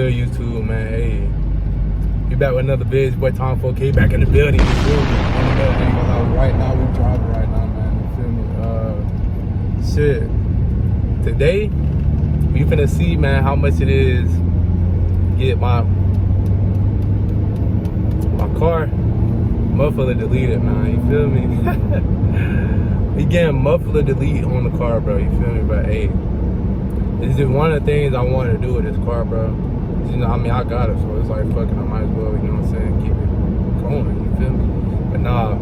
good, YouTube, man? Hey, we back with another biz. Boy, Tom 4K back in the building. You feel me? Right now, we driving right now, man. You feel me? Shit. Today, we finna see, man, how much it is to get my car muffler deleted, man. You feel me? We getting muffler delete on the car, bro. You feel me? But hey, it's just one of the things I want to do with this car, bro. You know, I mean, I got it, so it's like, fucking, I might as well, you know what I'm saying, keep it going, you feel me? But nah,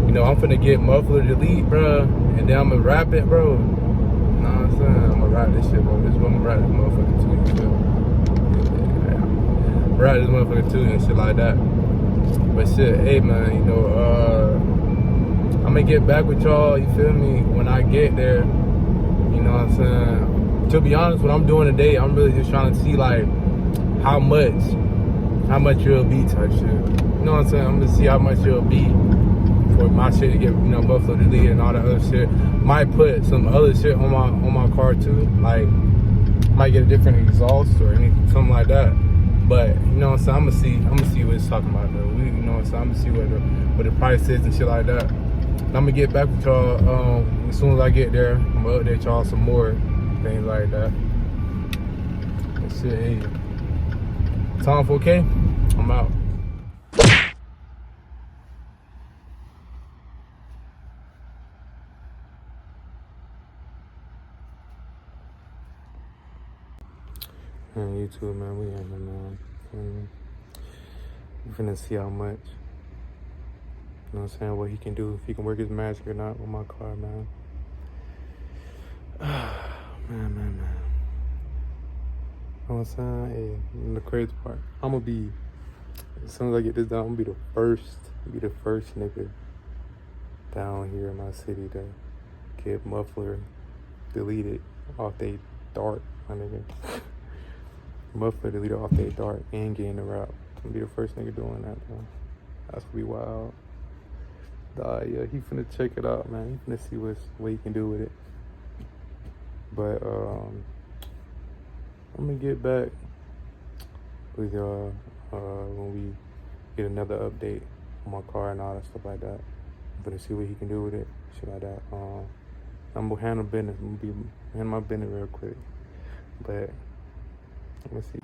you know, I'm finna get muffler delete, bro, and then I'm gonna wrap it, bro. You know what I'm saying? I'm gonna wrap this shit, bro. I'm gonna wrap this motherfucker too, you feel me? Yeah. Wrap this motherfucker too and shit like that. But shit, hey, man, you know, I'm gonna get back with y'all, you feel me, when I get there. You know what I'm saying? To be honest, what I'm doing today, I'm really just trying to see, like, how much it'll be type shit. You know what I'm saying? I'm gonna see how much it'll be for my shit to get, you know, muffler deleted and all that other shit. Might put some other shit on my car too, like might get a different exhaust or anything, something like that. But you know what I'm saying? I'm gonna see what it's talking about though. You know what I'm saying? I'm gonna see what the price is and shit like that. I'm gonna get back with y'all as soon as I get there. I'm gonna update y'all some more things like that. And shit, hey. Tom 4K, I'm out. Man, YouTube, man, we in there, man. We finna see how much. You know what I'm saying? What he can do, if he can work his magic or not with my car, man. Man. You know what I'm saying? Hey, and the crazy part, I'm gonna be, as soon as I get this done, I'm gonna be the first nigga down here in my city to get muffler deleted off they dart, my nigga. Muffler deleted off they dart and getting the route. I'm gonna be the first nigga doing that, bro. That's gonna be wild. Yeah, he finna check it out, man. He finna see what he can do with it. But I'm gonna get back with y'all when we get another update on my car and all that stuff like that. I'm gonna see what he can do with it, shit like that. I'm gonna handle business. I'm gonna handle my business real quick. But let's see.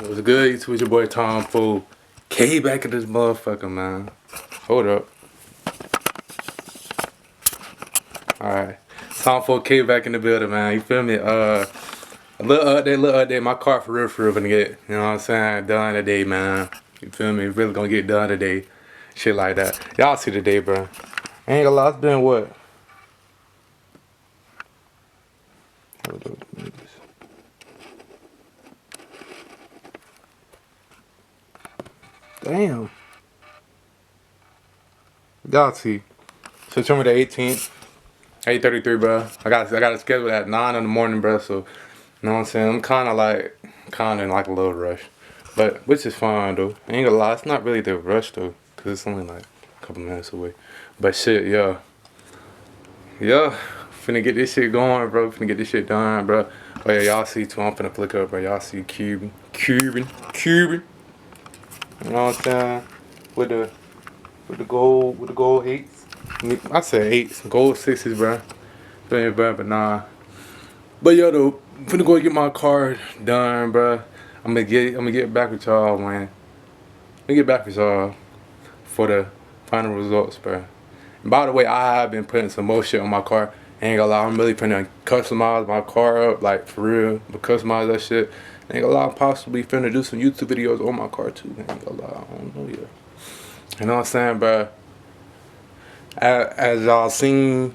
What's good? It's with your boy Tom 4K back at this motherfucker, man. Hold up. Alright. Tom 4K back in the building, man. You feel me? A little update. My car for real gonna get, you know what I'm saying, done today, man. You feel me? Really gonna get done today. Shit like that. Y'all see today, bro. I ain't gonna lie, it's been what? Hold up. Damn. Y'all see. September the 18th, 8:33, bro. I got a schedule at 9 in the morning, bro. So, you know what I'm saying? I'm kind of in like a little rush, but which is fine though. I ain't gonna lie, it's not really the rush though, cause it's only like a couple minutes away. But shit, yeah, finna get this shit going, bro. Finna get this shit done, bro. Oh yeah, y'all see too. I'm finna flick up, bro. Y'all see Cuban. You know what I'm saying? With the gold eights. I said eights, gold sixes, bro. But nah. But yo, though, I'm finna go get my car done, bro. I'm gonna get back with y'all when. I'm gonna get back with y'all for the final results, bro. And by the way, I have been putting some more shit on my car. Ain't gonna lie, I'm really finna customize my car up, like for real. But customize that shit. Ain't gonna lie, I'm possibly finna do some YouTube videos on my car too. Ain't gonna lie, I don't know yet. You know what I'm saying, bro? As y'all seen in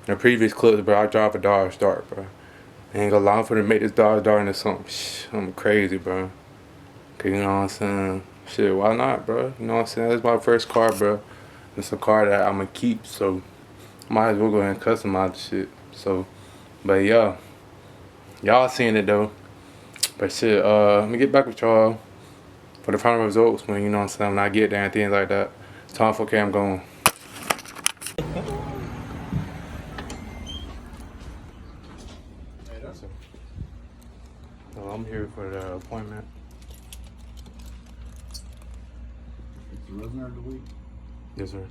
the previous clips, bro, I drive a Dodge Dart, bro. Ain't gonna lie, I'm finna make this Dodge Dart into something crazy, bro. Cause you know what I'm saying? Shit, why not, bro? You know what I'm saying? It's my first car, bro. It's a car that I'm gonna keep, so might as well go ahead and customize the shit. So, but yeah, y'all seen it though. But shit, let me get back with y'all for the final results when, you know what I'm saying, when I get there and things like that. Time for okay, I'm going. Well, I'm here for the appointment. It's the resident of the week Yes, sir.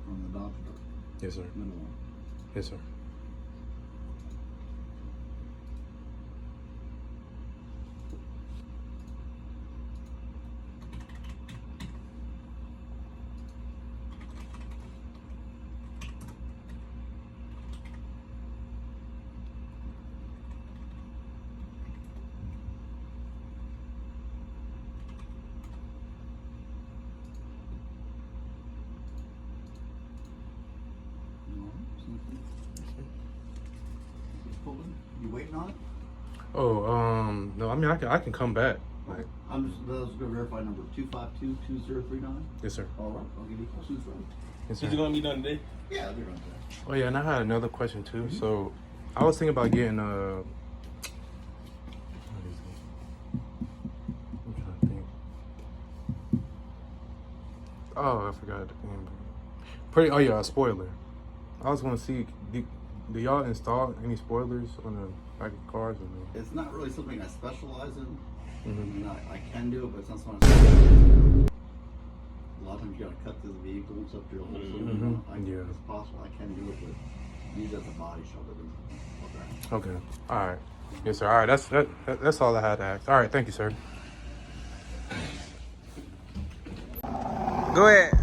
from the doctor. Yes, sir. Middle one. Yes, sir. No, something. It's pulling. You waiting on it? Oh, no, I mean, I can come back. Like, I'm just gonna verify number 252-2039. yes, sir. All right, I'll give you questions from. Yes, sir. Is it gonna be done today? Yeah, I'll be right there. Oh yeah, and I had another question too. So, I was thinking about getting what is it? I'm trying to think. Oh, I forgot the name. Oh yeah, a spoiler. I was gonna see, do y'all install any spoilers on the back of cars or no? It's not really something I specialize in. I Mm-hmm. mean, I can do it, but it's not something I specialize in. A lot of times you gotta cut through the vehicle and stuff to your whole cylinder. Yeah. It's possible I can do it, but use it as a body shop. Okay. Okay. All right. Yes, sir. All right. That's all I had to ask. All right. Thank you, sir. Go ahead.